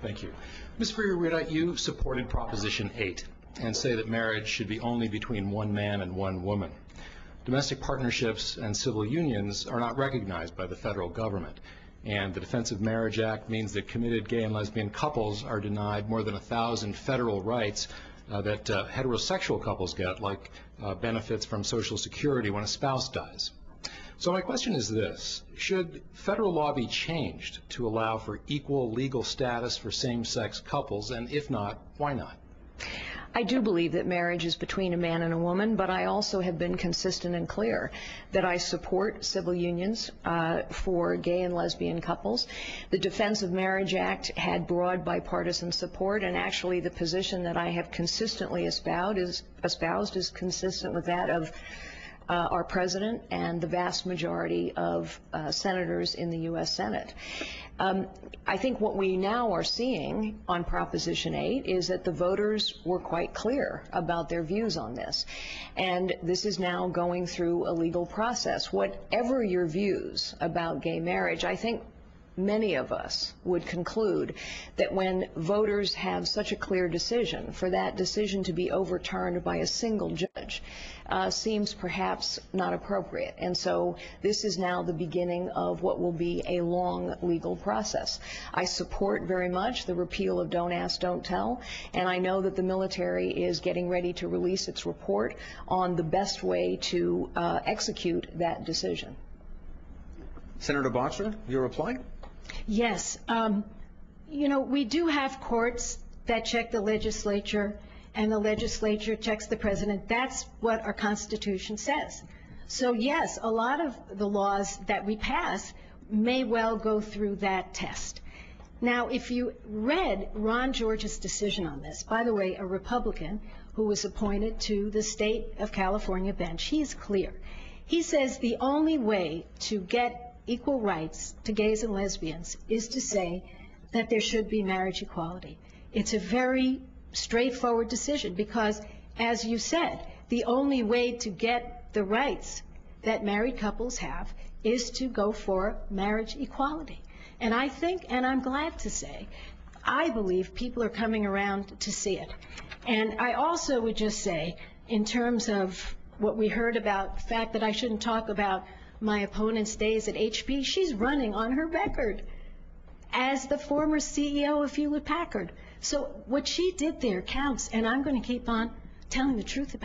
Thank you. Ms. Fiorina, you supported Proposition 8 and say that marriage should be only between one man and one woman. Domestic partnerships and civil unions are not recognized by the federal government, and the Defense of Marriage Act means that committed gay and lesbian couples are denied more than 1,000 federal rights that heterosexual couples get, like benefits from Social Security when a spouse dies. So my question is this: should federal law be changed to allow for equal legal status for same-sex couples, and if not, why not? I do believe that marriage is between a man and a woman, but I also have been consistent and clear that I support civil unions for gay and lesbian couples. The Defense of Marriage Act had broad bipartisan support, and actually the position that I have consistently espoused is consistent with that of our president and the vast majority of senators in the U.S. Senate. I think what we now are seeing on Proposition 8 is that the voters were quite clear about their views on this, and this is now going through a legal process. Whatever your views about gay marriage, I think many of us would conclude that when voters have such a clear decision, for that decision to be overturned by a single judge seems perhaps not appropriate. And so this is now the beginning of what will be a long legal process. I support very much the repeal of Don't Ask, Don't Tell, and I know that the military is getting ready to release its report on the best way to execute that decision. Senator Bottcher, your reply? Yes. You know, we do have courts that check the legislature, and the legislature checks the president. That's what our Constitution says. So yes, a lot of the laws that we pass may well go through that test. Now, if you read Ron George's decision on this, by the way, a Republican who was appointed to the state of California bench, he's clear. He says the only way to get equal rights to gays and lesbians is to say that there should be marriage equality. It's a very straightforward decision because, as you said, the only way to get the rights that married couples have is to go for marriage equality. And I think, and I'm glad to say, I believe people are coming around to see it. And I also would just say, in terms of what we heard about the fact that I shouldn't talk about my opponent's days at HP, she's running on her record as the former CEO of Hewlett-Packard. So what she did there counts, and I'm going to keep on telling the truth about it.